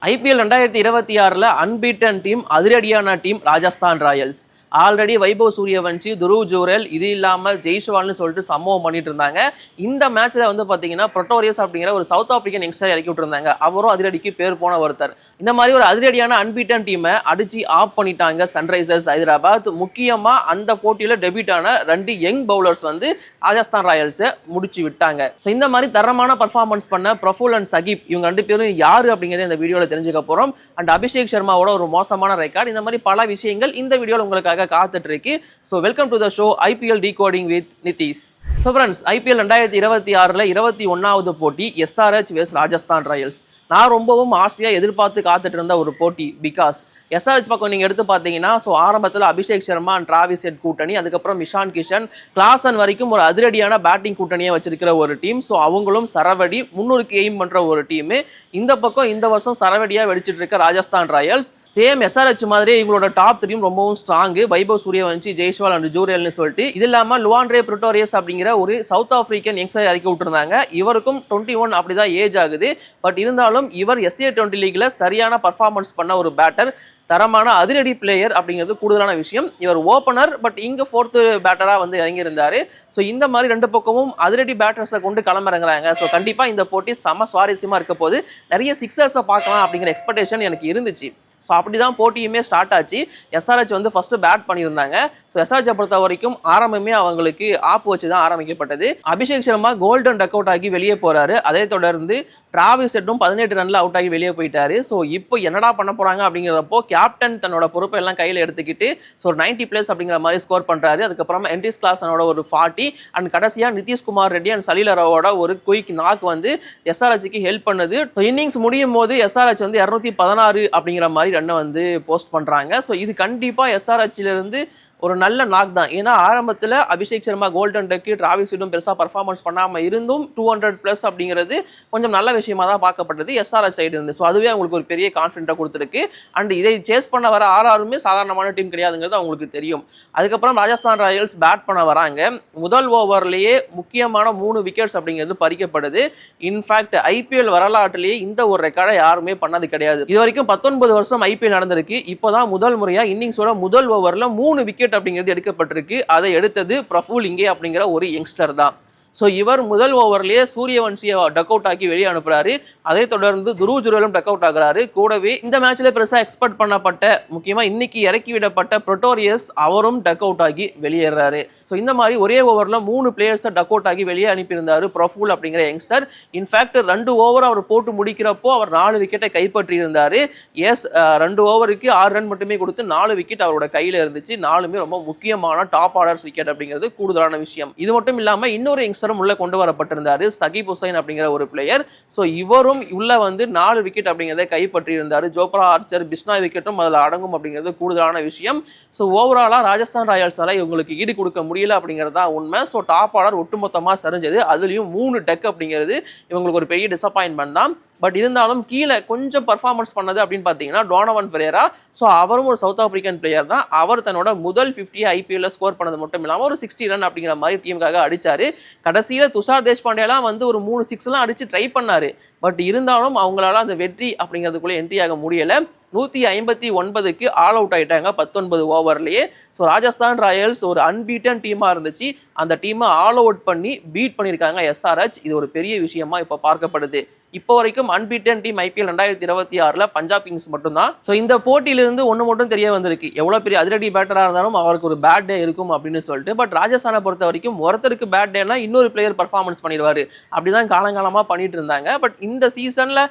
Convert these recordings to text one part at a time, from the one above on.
IPL 2026 unbeaten team அதிரடியான team Rajasthan Royals. Already Vaibhav Suryavanshi, Dhruv Jurel, இது இல்லாமல் ஜெய்ஸ்வால்னு சொல்லிட்டு சம்பவம் பண்ணிட்டு இருந்தாங்க. இந்த மேட்ச்ல வந்து பார்த்தீங்கன்னா ப்ரொட்டோரியஸ் அப்படிங்கிற ஒரு சவுத் ஆப்பிரிக்கன் யங்ஸ்டர் இறக்கி விட்டுருந்தாங்க. அவரும் அதிரடிக்கு பேர் போன ஒருத்தர். இந்த மாதிரி ஒரு அதிரடியான அன்பீட்டன் டீமை அடிச்சு ஆஃப் பண்ணிட்டாங்க சன்ரைசர்ஸ் ஹைதராபாத். முக்கியமா அந்த போட்டியில டெபியூட் ஆன 2 யங் பவுலர்ஸ் வந்து ராஜஸ்தான் ராயல்ஸை முடிச்சு விட்டாங்க. ஸோ இந்த மாதிரி தரமான பர்ஃபார்மன்ஸ் பண்ண பிரஃபுல் அண்ட் சகிப் இவங்க 2 பேரும் யாரு அப்படிங்கிறத இந்த வீடியோவில் தெரிஞ்சுக்க போறோம். அண்ட் அபிஷேக் சர்மாவோட ஒரு மோசமான ரெக்கார்ட், இந்த மாதிரி பல விஷயங்கள் இந்த வீடியோவில் உங்களுக்காக காத்துட்டு இருக்கு. So welcome to the show IPL Decoding with Nitish. So friends, IPL 2026 21வது போட்டி SRH vs ராஜஸ்தான் ராயல்ஸ். நான் ரொம்பவும் ஆசையாக எதிர்பார்த்து காத்துட்டு இருந்த ஒரு போட்டி. பிகாஸ் SRH பக்கம் நீங்கள் எடுத்து பார்த்தீங்கன்னா, ஸோ ஆரம்பத்தில் Abhishek Sharma and Travis head கூட்டணி, அதுக்கப்புறம் இஷான் கிஷன், கிளாசன் வரைக்கும் ஒரு அதிரடியான பேட்டிங் கூட்டணியை வச்சிருக்கிற ஒரு டீம். ஸோ அவங்களும் சரவடி 300க்கு எய்ம் பண்ணுற ஒரு டீமு. இந்த பக்கம் இந்த வருஷம் சரவடியாக வெடிச்சிட்டு இருக்க ராஜஸ்தான் ராயல்ஸ் சேம் SRH மாதிரியே இவங்களோட டாப் 3 ரொம்பவும் ஸ்ட்ராங்கு. வைபவ் சூரியவன்ஷி, ஜெய்ஸ்வால் அண்ட் ஜூரல்னு சொல்லிட்டு. இது இல்லாமல் லுவாண்ட்ரே ப்ரொட்டோரியஸ் அப்படிங்கிற ஒரு சவுத் ஆப்பிரிக்கன் யங்ஸ்டர் இறக்கி விட்டுருந்தாங்க. இவருக்கும் 21 அப்படிதான் ஏஜ் ஆகுது. பட் இருந்தாலும் இவர் SA20 லீக்ல சரியான பர்ஃபார்மன்ஸ் பண்ண ஒரு பேட்டர், தரமான அதிரடி பிளேயர் அப்படிங்கிறது கூடுதலான விஷயம். இவர் ஓப்பனர், பட் இங்க 4th பேட்டரா வந்து இறங்கியிருந்தாரு. ஸோ இந்த மாதிரி 2 பக்கமும் அதிரடி பேட்டர்ஸை கொண்டு களமிறங்குறாங்க. ஸோ கண்டிப்பா இந்த போட்டி செம சுவாரஸ்யமா இருக்க போது. நிறைய சிக்ஸர்ஸை பார்க்கலாம் அப்படிங்கிற எக்ஸ்பெக்டேஷன் எனக்கு இருந்துச்சு. ஸோ அப்படிதான் போட்டியுமே ஸ்டார்ட் ஆச்சு. SRH வந்து ஃபர்ஸ்ட் பேட் பண்ணியிருந்தாங்க. ஸோ SRH பொறுத்த வரைக்கும் ஆரம்பமே அவங்களுக்கு ஆப்பு வச்சு தான் ஆரம்பிக்கப்பட்டது. Abhishek Sharma golden duck out ஆகி வெளியே போறாரு. அதே தொடர்ந்து டிராவிஸ் ஹெட்டும் 18 ரன்ல அவுட் ஆகி வெளியே போயிட்டாரு. ஸோ இப்போ என்னடா பண்ண போறாங்க அப்படிங்கிறப்போ கேப்டன் தன்னோட பொறுப்பை எல்லாம் கையில் எடுத்துக்கிட்டு ஸோ 90+ அப்படிங்கிற மாதிரி ஸ்கோர் பண்றாரு. அதுக்கப்புறமா என்ட்ரிஸ் கிளாஸனோட ஒரு 40 அண்ட் கடைசியா நிதிஷ்குமார் ரெட்டி அண்ட் சலீல் அரவோட ஒரு குயிக் நாக் வந்து SRHக்கு ஹெல்ப் பண்ணுது. ஸோ இன்னிங்ஸ் முடியும் போது SRH வந்து 216 அப்படிங்கிற மாதிரி ரன்னை வந்து போஸ்ட் பண்றாங்க. ஸோ இது கண்டிப்பா SRHல இருந்து ஒரு நல்ல நாக் தான். ஏன்னா ஆரம்பத்தில் அபிஷேக் சர்மா கோல்டன் டக்கு, டிராவிஸ் ஹெட்டும் பெருசாக பர்ஃபார்மன்ஸ் பண்ணாமல் இருந்தும் 200+ அப்படிங்கிறது கொஞ்சம் நல்ல விஷயமா தான் பார்க்கப்பட்டது SRH சைடு இருந்து. ஸோ அதுவே அவங்களுக்கு ஒரு பெரிய கான்ஃபிடென்ட்டாக கொடுத்துருக்கு. அண்ட் இதை சேஸ் பண்ண வர RRமே சாதாரணமான டீம் கிடையாதுங்கிறது அவங்களுக்கு தெரியும். அதுக்கப்புறம் ராஜஸ்தான் ராயல்ஸ் பேட் பண்ண வராங்க. முதல் ஓவர்லேயே முக்கியமான 3 விக்கெட்ஸ் அப்படிங்கிறது பறிக்கப்படுது. இன்ஃபேக்ட் IPL வரலாற்றிலேயே இந்த ஒரு ரெக்கார்டை யாருமே பண்ணது கிடையாது. இது வரைக்கும் 19 வருஷம் IPL நடந்திருக்கு. இப்போதான் முதல் முறையாக இன்னிங்ஸோட முதல் ஓவரில் 3 விக்கெட் அப்படிங்கிறது எடுக்கப்பட்டிருக்கு. அதை எடுத்தது பிரஃபுல் இங்கே அப்படிங்கிற ஒரு யங்ஸ்டர் தான். ஸோ இவர் முதல் ஓவர்லேயே சூரியவன்ஷியை டக் அவுட் ஆக்கி வெளியே அனுப்புறாரு. அதை தொடர்ந்து துருவ் ஜூரலும் டக் அவுட் ஆகுறாரு. கூடவே இந்த மேட்ச்ல பெருசாக எக்ஸ்பெக்ட் பண்ணப்பட்ட, முக்கியமா இன்னைக்கு இறக்கி விடப்பட்ட ப்ரொட்டோரியஸ் அவரும் டக் அவுட் ஆகி வெளியேறாரு. ஸோ இந்த மாதிரி ஒரே ஓவரில் 3 பிளேயர்ஸை டக் அவுட் ஆகி வெளியே அனுப்பியிருந்தாரு பிரஃபுல் அப்படிங்கிற யங்ஸ்டர். இன்ஃபேக்ட் 2 ஓவர் அவர் போட்டு முடிக்கிறப்போ அவர் 4 விக்கெட்டை கைப்பற்றி இருந்தாரு. எஸ், 2 ஓவருக்கு 6 ரன் மட்டுமே கொடுத்து 4 விக்கெட் அவரோட கையில் இருந்துச்சு. 4மே ரொம்ப முக்கியமான டாப் ஆர்டர்ஸ் விக்கெட் அப்படிங்கிறது கூடுதலான விஷயம். இது மட்டும் இல்லாமல் இன்னொரு யங்ஸ்டர் உள்ள கொண்டு வரப்பட்டிருந்தாரு, சகிப் ஹுசைன் அப்படிங்கிற ஒரு பிளேயர். சோ இவரும் உள்ள வந்து 4 விக்கெட் அப்படிங்கறதை கைப்பற்றி இருந்தாரு. ஜோப்ரா ஆர்ச்சர், பிஸ்னாய் விக்கெட்டும் அதுல அடங்கும் அப்படிங்கிறது கூடுதலான விஷயம். சோ ஓவராலா ராஜஸ்தான் ராயல்ஸால இவங்களுக்கு ஈடு கொடுக்க முடியல அப்படிங்கறதா உண்மை. சோ டாப் ஆர்டர் ஒட்டுமொத்தமா சரிஞ்சது. அதுலயும் 3 டக் அப்படிங்கிறது இவங்களுக்கு ஒரு பெரிய டிசப்பாயின்மெண்ட் தான். பட் இருந்தாலும் கீழே கொஞ்சம் பர்ஃபார்மன்ஸ் பண்ணது அப்படின்னு பார்த்தீங்கன்னா டோனவன் பெரேரா. ஸோ அவரும் ஒரு சவுத் ஆப்பிரிக்கன் பிளேயர் தான். அவர் தன்னோட முதல் 50 IPL ஸ்கோர் பண்ணது மட்டும் இல்லாமல் ஒரு 60 ரன் அப்படிங்கிற மாதிரி டீமுக்காக அடிச்சாரு. கடைசியில் துஷார் தேஷ்பாண்டேலாம் வந்து ஒரு 3 6 அடிச்சு ட்ரை பண்ணாரு. பட் இருந்தாலும் அவங்களால அந்த வெற்றி அப்படிங்கிறதுக்குள்ளே என்ட்ரி ஆக முடியல. 159க்கு ஆல் அவுட் ஆயிட்டாங்க 19 ஓவர்லயே. ஸோ ராஜஸ்தான் ராயல்ஸ் ஒரு அன்பீட்டன் டீமா இருந்துச்சு. அந்த டீமை ஆல் அவுட் பண்ணி பீட் பண்ணியிருக்காங்க SRH. இது ஒரு பெரிய விஷயமா இப்போ பார்க்கப்படுது. இப்போ வரைக்கும் unbeaten team IPL 2026 Punjab Kings மட்டும்தான். ஸோ இந்த போட்டியிலிருந்து ஒன்று மட்டும் தெரிய வந்திருக்கு, எவ்வளோ பெரிய அதிரடி பேட்டராக இருந்தாலும் அவருக்கு ஒரு பேட் டே இருக்கும் அப்படின்னு சொல்லிட்டு. பட் ராஜஸ்தானை பொறுத்த வரைக்கும் ஒருத்தருக்கு பேட் டேனா இன்னொரு பிளேயர் பர்ஃபார்மன்ஸ் பண்ணிடுவாரு. அப்படிதான் காலங்காலமாக பண்ணிட்டு இருந்தாங்க. பட் இந்த சீசன்ல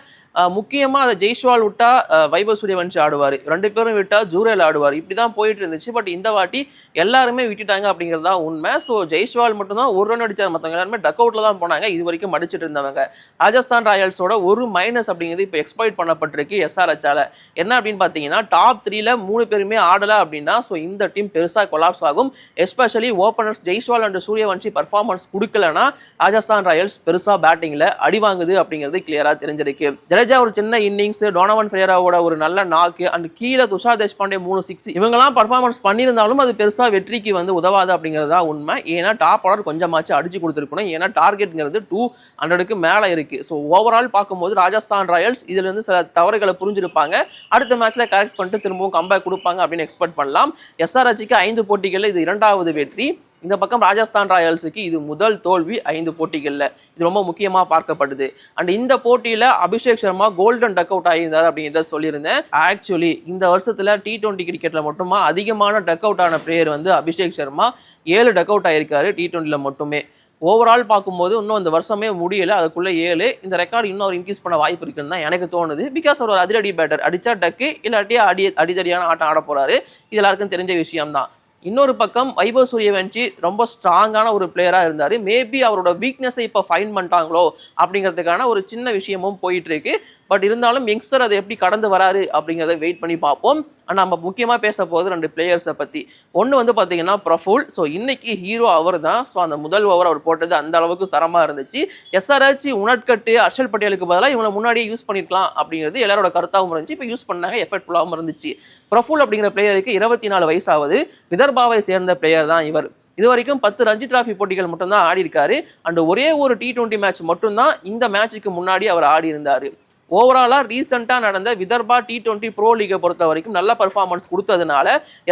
முக்கியமாக அதை ஜெய்ஸ்வால் விட்டா வைபவ் சூரியவன்ஷி ஆடுவார், 2 பேரும் விட்டா ஜூரல் ஆடுவார். இப்படி தான் போயிட்டு இருந்துச்சு. பட் இந்த வாட்டி எல்லாருமே விட்டுட்டாங்க அப்படிங்கிறதா உண்மை. ஸோ ஜெய்ஸ்வால் மட்டும்தான் 1 ரன் அடிச்சார். மற்றவங்க எல்லாருமே டக் அவுட்ல தான் போனாங்க. இது வரைக்கும் அடிச்சுட்டு இருந்தவங்க. ராஜஸ்தான் ராயல்ஸோட ஒரு மைனஸ் அப்படிங்கிறது இப்போ எக்ஸ்பைட் பண்ணப்பட்டிருக்கு SRHால. என்ன அப்படின்னு பார்த்தீங்கன்னா, டாப் 3ல 3 பேருமே ஆடலை அப்படின்னா ஸோ இந்த டீம் பெருசாக கொலாப்ஸ் ஆகும். Especially openers Jaiswal and Suryavanshi performance கொடுக்கலன்னா ராஜஸ்தான் ராயல்ஸ் பெருசாக பேட்டிங்கில் அடி வாங்குது அப்படிங்கிறது கிளியராக தெரிஞ்சிருக்கு. ஜடேஜா ஒரு சின்ன இன்னிங்ஸ், டோனவன் ஃபெரேராவோட ஒரு நல்ல நாக்கு அண்ட் கீழே துஷார் தேஷ்பாண்டே 3 6 இவங்கெல்லாம் பர்ஃபார்மன்ஸ் பண்ணியிருந்தாலும் அது பெருசா வெற்றிக்கு வந்து உதவாது அப்படிங்கிறதா உண்மை. ஏன்னா டாப் ஆர்டர் கொஞ்சமாச்சு அடிச்சு கொடுத்துருக்கணும். ஏன்னா டார்கெட்ங்கிறது 200க்கு மேல இருக்கு. ஸோ ஓவரால் பார்க்கும்போது ராஜஸ்தான் ராயல்ஸ் இதுல இருந்து சில தவறுகளை புரிஞ்சிருப்பாங்க. அடுத்த மேட்ச்ல கரெக்ட் பண்ணிட்டு திரும்பவும் கம்பேக் கொடுப்பாங்க அப்படின்னு எக்ஸ்பெக்ட் பண்ணலாம். SRHக்கு 5 போட்டிகள்ல இது 2வது வெற்றி. இந்த பக்கம் ராஜஸ்தான் ராயல்ஸுக்கு இது முதல் தோல்வி 5 போட்டிகள்ல. இது ரொம்ப முக்கியமா பார்க்கப்படுது. அண்ட் இந்த போட்டியில Abhishek Sharma golden duck out ஆகியிருந்தார் அப்படிங்கிறத சொல்லியிருந்தேன். ஆக்சுவலி இந்த வருஷத்துல T20 கிரிக்கெட்ல மட்டுமா அதிகமான டக் அவுட் ஆன பிளேயர் வந்து அபிஷேக் சர்மா. 7 டக் அவுட் ஆயிருக்காரு T20ல மட்டுமே. ஓவரால் பார்க்கும்போது இன்னும் இந்த வருஷமே முடியல, அதுக்குள்ள 7. இந்த ரெக்கார்டு இன்னும் இன்க்ரீஸ் பண்ண வாய்ப்பு இருக்குன்னு தான் எனக்கு தோணுது. பிகாஸ் அவர் அதிரடி பேட்டர், அடிச்சா டக்கு இல்லாட்டி அடிதடியான ஆட்டம் ஆட போறாரு. இது எல்லாருக்கும் தெரிஞ்ச விஷயம் தான். இன்னொரு பக்கம் வைபவ் சூரியவன்ஷி ரொம்ப ஸ்ட்ராங்கான ஒரு பிளேயரா இருந்தாரு. மேபி அவரோட வீக்னஸை இப்போ ஃபைன் பண்ணிட்டாங்களோ அப்படிங்கிறதுக்கான ஒரு சின்ன விஷயமும் போயிட்டு இருக்கு. பட் இருந்தாலும் யங்ஸ்டர் அதை எப்படி கடந்து வராரு அப்படிங்கிறத வெயிட் பண்ணி பார்ப்போம். ஆனால் நம்ம முக்கியமாக பேச போகுது 2 பிளேயர்ஸை பற்றி. ஒன்று வந்து பார்த்தீங்கன்னா பிரஃபுல். ஸோ இன்னைக்கு ஹீரோ அவர் தான். ஸோ அந்த முதல் ஓவர் அவர் போட்டது அந்த அளவுக்கு தரமாக இருந்துச்சு. SRH உணட்கட்டு ஹர்ஷல் பட்டேலுக்கு பதிலாக இவங்களை முன்னாடியே யூஸ் பண்ணிருக்கலாம் அப்படிங்கிறது எல்லாரோட கருத்தாகவும் இருந்துச்சு. இப்போ யூஸ் பண்ணாங்க, எஃபெக்ட்ஃபுல்லாகவும் இருந்துச்சு. பிரஃபுல் அப்படிங்கிற பிளேயருக்கு 24 வயசாவது. விதர்பாவை சேர்ந்த பிளேயர் தான் இவர். இது வரைக்கும் 10 ரஞ்சி டிராஃபி போட்டிகள் மட்டும்தான் ஆடி இருக்காரு. அண்ட் ஒரே ஒரு T20 மேட்ச் மட்டும்தான் இந்த மேட்சுக்கு முன்னாடி அவர் ஆடி இருந்தாரு. ஓவராலா ரீசெண்டா நடந்த விதர்பா T20 ப்ரோ லீகை பொறுத்த வரைக்கும் நல்ல பர்ஃபார்மன்ஸ் கொடுத்ததுனால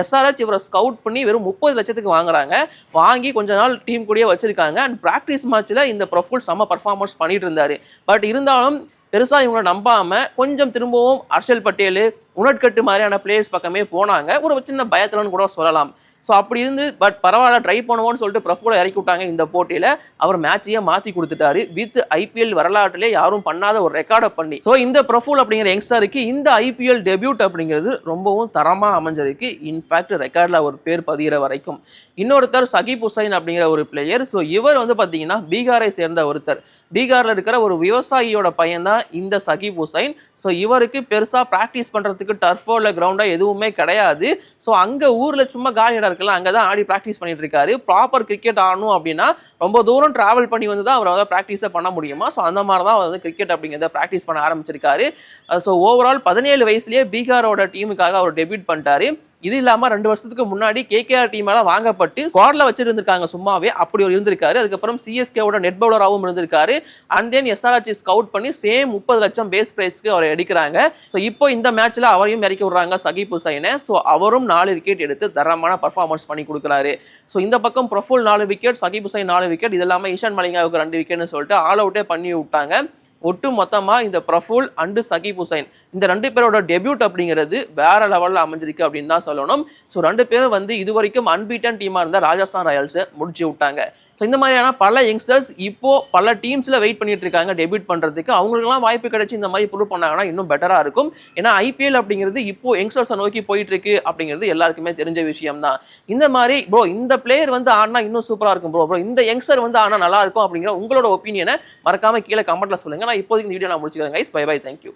SRH இவரை ஸ்கவுட் பண்ணி வெறும் 30 லட்சத்துக்கு வாங்குறாங்க. வாங்கி கொஞ்ச நாள் டீம் கூடயே வச்சிருக்காங்க. அண்ட் பிராக்டிஸ் மேட்ச்ல இந்த பிரஃபுல் செம்ம பர்ஃபார்மன்ஸ் பண்ணிட்டு இருந்தாரு. பட் இருந்தாலும் பெருசா இவங்களை நம்பாம கொஞ்சம் திரும்பவும் ஹர்ஷல் பட்டேல், உணட்கட்டு மாதிரியான பிளேயர்ஸ் பக்கமே போனாங்க. ஒரு சின்ன பயத்துலன்னு கூட சொல்லலாம். ஸோ அப்படி இருந்து பட் பரவாயில்ல ட்ரை பண்ணுவோன்னு சொல்லிட்டு பிரஃபுலை இறக்கி விட்டாங்க. இந்த போட்டியில் அவர் மேட்சையே மாற்றி கொடுத்துட்டாரு. வித் IPL வரலாற்றிலே யாரும் பண்ணாத ஒரு ரெக்கார்டை பண்ணி. ஸோ இந்த பிரஃபுல் அப்படிங்கிற யங்ஸ்டருக்கு இந்த IPL டெபியூட் அப்படிங்கிறது ரொம்பவும் தரமாக அமைஞ்சிருக்கு. இன்ஃபேக்ட் ரெக்கார்டில் ஒரு பேர் பதிகிற வரைக்கும். இன்னொருத்தர் சகிப் ஹுசைன் அப்படிங்கிற ஒரு பிளேயர். ஸோ இவர் வந்து பார்த்தீங்கன்னா பீகாரை சேர்ந்த ஒருத்தர். பீகாரில் இருக்கிற ஒரு விவசாயியோட பையன் தான் இந்த சகிப் ஹுசைன். ஸோ இவருக்கு பெருசாக ப்ராக்டிஸ் பண்ணுறதுக்கு டர்ஃபோ இல்லை கிரவுண்டாக எதுவுமே கிடையாது. ஸோ அங்கே ஊரில் சும்மா காலி இடம் இருக்குல்ல, அங்கே தான் ஆடி ப்ராக்டிஸ் பண்ணிட்டு இருக்காரு. ப்ராப்பர் கிரிக்கெட் ஆடணும் அப்படின்னா ரொம்ப தூரம் டிராவல் பண்ணி வந்து தான் அவர் வந்து ப்ராக்டிஸை பண்ண முடியுமா. ஸோ அந்த மாதிரி தான் வந்து கிரிக்கெட் அப்படிங்கிறத ப்ராக்டிஸ் பண்ண ஆரம்பிச்சிருக்காரு. ஸோ ஓவரால் 17 வயசுலேயே பீகாரோட டீமுக்காக அவர் டெபியூட் பண்ணிட்டாரு. இது இல்லாம 2 வருஷத்துக்கு முன்னாடி KKR டீமால வாங்கப்பட்டு ஸ்குவாட்ல வச்சிருந்திருக்காங்க சும்மாவே. அப்படி ஒரு இருந்திருக்காரு. அதுக்கப்புறம் CSKவோட நெட் பவுலராகவும் இருந்திருக்காரு. அண்ட் தென் SRH ஸ்கவுட் பண்ணி சேம் 30 லட்சம் பேஸ் பிரைஸ்க்கு அவரை எடுக்கிறாங்க. ஸோ இப்போ இந்த மேட்ச்ல அவரையும் இறக்கி விடுறாங்க சகிப் ஹுசைனை. ஸோ அவரும் 4 விக்கெட் எடுத்து தரமான பர்ஃபார்மன்ஸ் பண்ணி கொடுக்குறாரு. ஸோ இந்த பக்கம் பிரஃபுல் 4 விக்கெட், சகிப் ஹுசைன் 4 விக்கெட், இது இல்லாமல் ஈஷான் மலிங்காவுக்கு 2 விக்கெட்னு சொல்லிட்டு ஆல் அவுட்டே பண்ணி விட்டாங்க. ஒட்டு மொத்தமா இந்த பிரஃபுல் அண்ட் சகிப் ஹுசைன் இந்த 2 பேரோட டெபியூட் அப்படிங்கிறது வேற லெவல்ல அமைஞ்சிருக்கு அப்படின்னு தான் சொல்லணும். ஸோ 2 பேரும் வந்து இது வரைக்கும் அன்பீட்டன் டீமா இருந்த ராஜஸ்தான் ராயல்ஸை முடிச்சு விட்டாங்க. ஸோ இந்த மாதிரியான பல யங்ஸ்டர்ஸ் இப்போ பல டீம்ஸ்ல வெயிட் பண்ணிட்டு இருக்காங்க டெபியூட் பண்றதுக்கு. அவங்களுக்குலாம் வாய்ப்பு கிடைச்சி இந்த மாதிரி ப்ரூவ் பண்ணாங்கன்னா இன்னும் பெட்டரா இருக்கும். ஏன்னா IPL அப்படிங்கிறது இப்போ யங்ஸ்டர்ஸை நோக்கி போயிட்டு இருக்கு அப்படிங்கிறது எல்லாருக்குமே தெரிஞ்ச விஷயம் தான். இந்த மாதிரி ப்ரோ இந்த பிளேயர் வந்து ஆனா இன்னும் சூப்பரா இருக்கும் ப்ரோ இந்த யங்ஸ்டர் வந்து ஆனா நல்லா இருக்கும் அப்படிங்கிற உங்களோட ஒப்பீனியனை மறக்காம கீழே கமெண்ட்ல சொல்லுங்க. நான் இப்போதைக்கு இந்த வீடியோ நான் முடிச்சுக்கிறேன் கைஸ். By by, thank you.